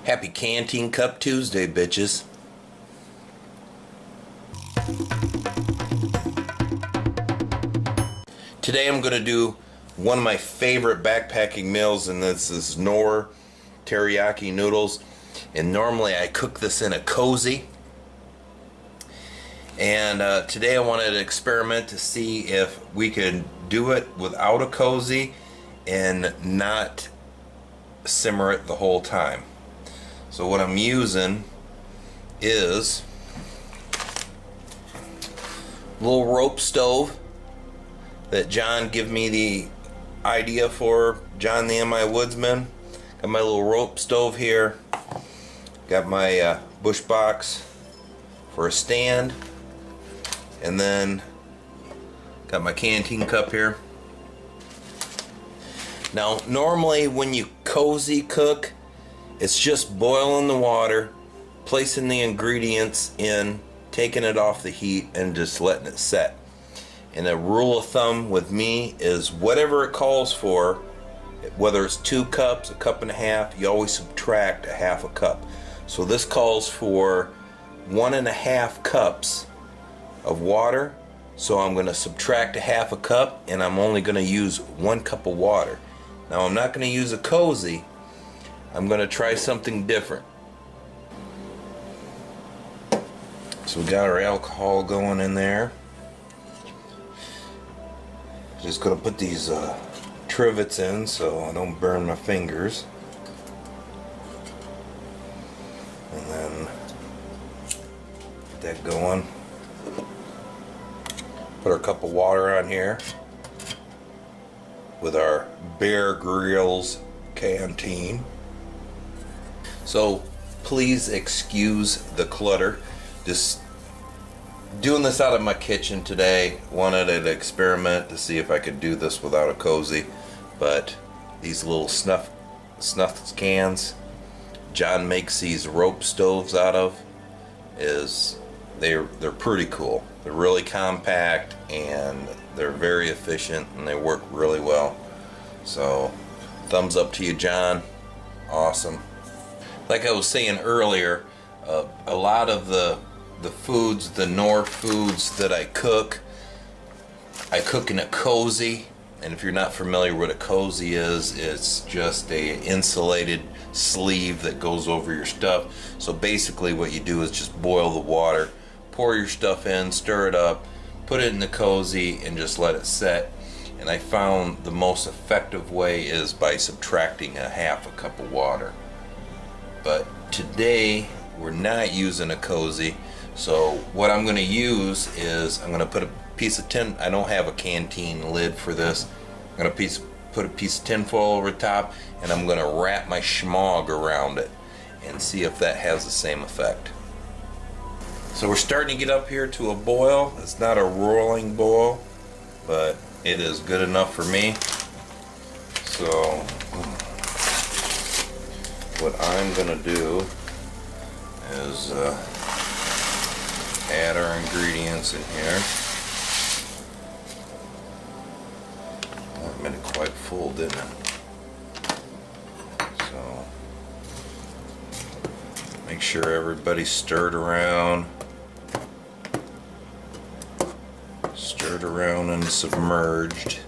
Happy Canteen Cup Tuesday, bitches. Today I'm going to do one of my favorite backpacking meals, and this is teriyaki noodles. And normally I cook this in a cozy. And today I wanted to experiment to see if we could do it without a cozy and not simmer it the whole time. So what I'm using is a little rope stove that John gave me the idea for. John the MI Woodsman. Got my little rope stove here. Got my bush box for a stand. And then got my canteen cup here. Now normally when you cozy cook, it's just boiling the water, placing the ingredients in, taking it off the heat, and just letting it set. And a rule of thumb with me is whatever it calls for, whether it's 2 cups, a cup and a half, you always subtract a half a cup. So this calls for 1.5 cups of water, so I'm going to subtract a half a cup, and I'm only going to use 1 cup of water. Now I'm not going to use a cozy. I'm going to try something different. So we got our alcohol going in there. Just going to put these trivets in so I don't burn my fingers. And then get that going. Put our cup of water on here with our Bear Grylls canteen. So please excuse the clutter. Just doing this out of my kitchen today. Wanted to experiment to see if I could do this without a cozy. But these little snuff cans John makes these rope stoves out of, they're pretty cool. They're really compact and they're very efficient and they work really well. So thumbs up to you, John. Awesome. Like I was saying earlier, a lot of the foods, the Nor foods that I cook in a cozy. And if you're not familiar with what a cozy is, it's just a insulated sleeve that goes over your stuff. So basically what you do is just boil the water, pour your stuff in, stir it up, put it in the cozy, and just let it set. And I found the most effective way is by subtracting a half a cup of water. But today we're not using a cozy, so what I'm going to use is I'm going to put a piece of tin. I don't have a canteen lid for this. I'm going to put a piece of tin foil over the top, and I'm going to wrap my schmog around it and see if that has the same effect. So we're starting to get up here to a boil. It's not a roaring boil, but it is good enough for me. So what I'm gonna do is add our ingredients in here. That made it quite full, didn't it? So make sure everybody's stirred around and submerged.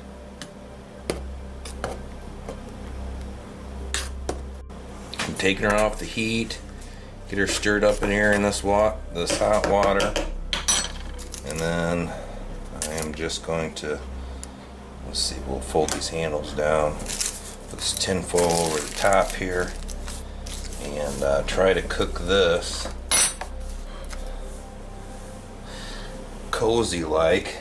I'm taking her off the heat, get her stirred up in here in this hot water, and then I am just going to, let's see, we'll fold these handles down, put this tin foil over the top here, and try to cook this cozy like,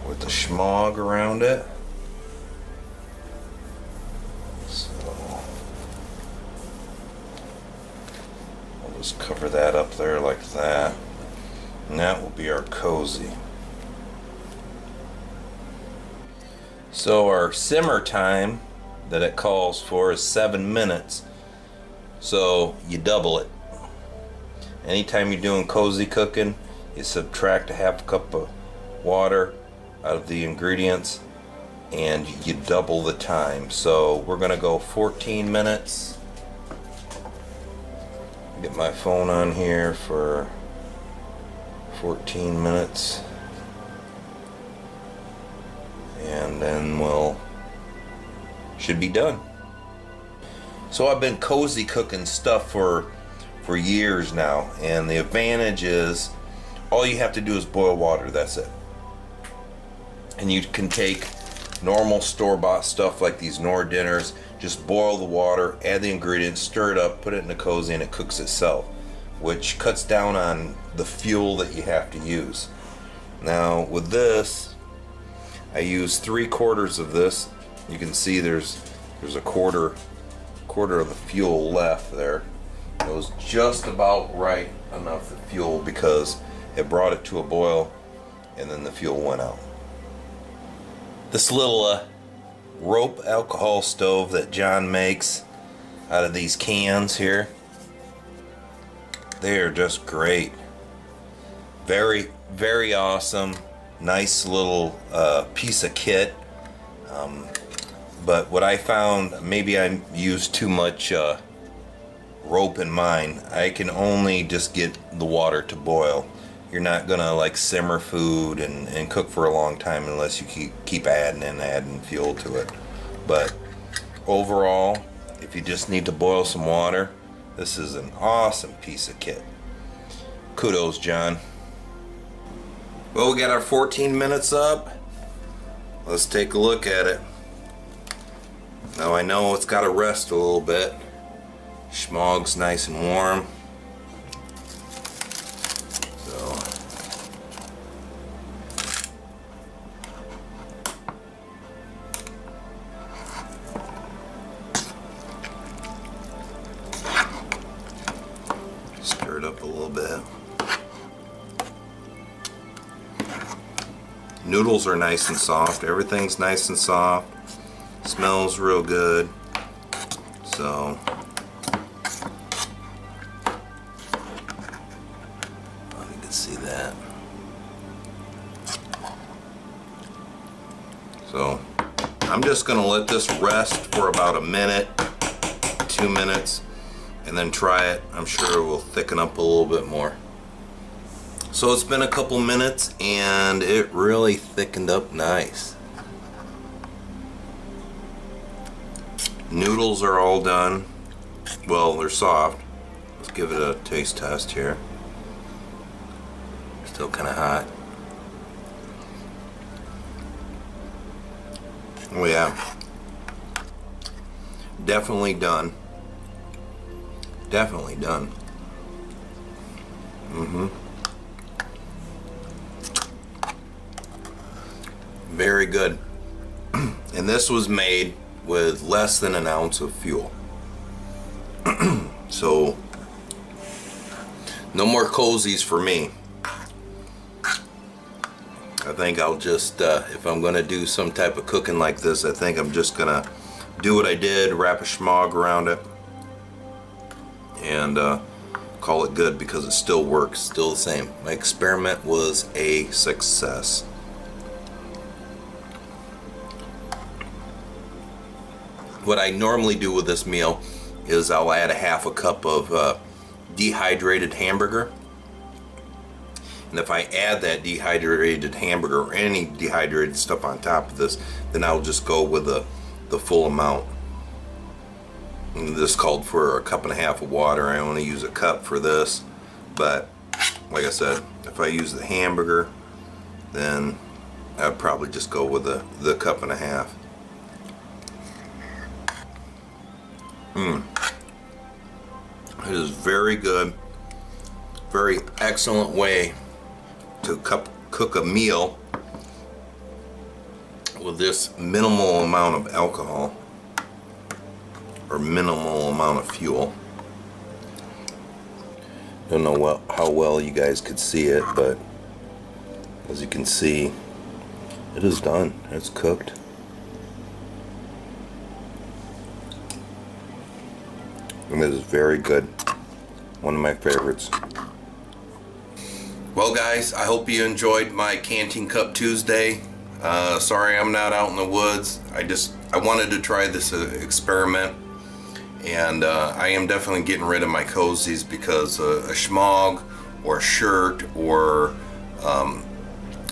with the schmog around it. So we'll just cover that up there like that, and that will be our cozy. So our simmer time that it calls for is 7 minutes, so you double it. Anytime you're doing cozy cooking, you subtract a half cup of water out of the ingredients, and you double the time. So we're gonna go 14 minutes. Get my phone on here for 14 minutes, and then should be done. So I've been cozy cooking stuff for years now, and the advantage is all you have to do is boil water. That's it. And you can take normal store-bought stuff like these Knorr dinners, just boil the water, add the ingredients, stir it up, put it in a cozy, and it cooks itself, which cuts down on the fuel that you have to use. Now with this, I use 3/4 of this. You can see there's a quarter of the fuel left there. It was just about right enough of fuel because it brought it to a boil and then the fuel went out. This little rope alcohol stove that John makes out of these cans here, they are just great. Very, very awesome. Nice little piece of kit. But what I found, maybe I used too much rope in mine. I can only just get the water to boil. You're not gonna like simmer food and cook for a long time unless you keep adding fuel to it. But overall, if you just need to boil some water, this is an awesome piece of kit. Kudos, John. Well, we got our 14 minutes up. Let's take a look at it. Now I know it's got to rest a little bit. Schmog's nice and warm. So stir it up a little bit. Noodles are nice and soft. Everything's nice and soft. Smells real good. So you can see that. So I'm just gonna let this rest for about a minute, 2 minutes, and then try it. I'm sure it will thicken up a little bit more. So it's been a couple minutes and it really thickened up nice. Noodles are all done. Well, they're soft. Let's give it a taste test here. Still kind of hot. Oh yeah. Definitely done. Definitely done. Very good. And this was made with less than an ounce of fuel. So no more cozies for me. I think I'll just if I'm gonna do some type of cooking like this, I think I'm just gonna do what I did, wrap a schmog around it, and call it good, because it still works, still the same. My experiment was a success. What I normally do with this meal is I'll add a half a cup of dehydrated hamburger. And if I add that dehydrated hamburger or any dehydrated stuff on top of this, then I'll just go with the full amount. And this called for 1.5 cups of water. I only use a cup for this. But like I said, if I use the hamburger, then I'd probably just go with the 1.5 cups. It is very good, very excellent way to cook a meal with this minimal amount of alcohol or minimal amount of fuel. Don't know how well you guys could see it, but as you can see, it is done. It's cooked. And it is very good. One of my favorites. Well guys, I hope you enjoyed my Canteen Cup Tuesday. Sorry I'm not out in the woods. I wanted to try this experiment, and I am definitely getting rid of my cozies because a schmog or a shirt or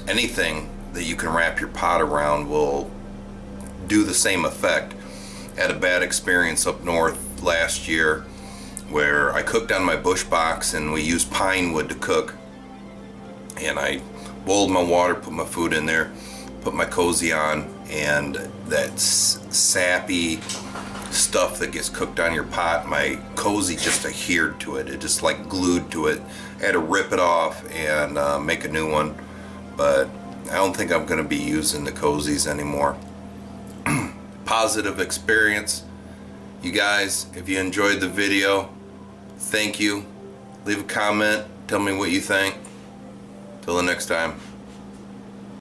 anything that you can wrap your pot around will do the same effect. I had a bad experience up north last year where I cooked on my bush box and we used pine wood to cook, and I boiled my water, put my food in there, put my cozy on, and that sappy stuff that gets cooked on your pot, my cozy just adhered to it. It just like glued to it. I had to rip it off and make a new one, but I don't think I'm going to be using the cozies anymore. Positive experience. You guys, if you enjoyed the video, thank you. Leave a comment, tell me what you think. Till the next time.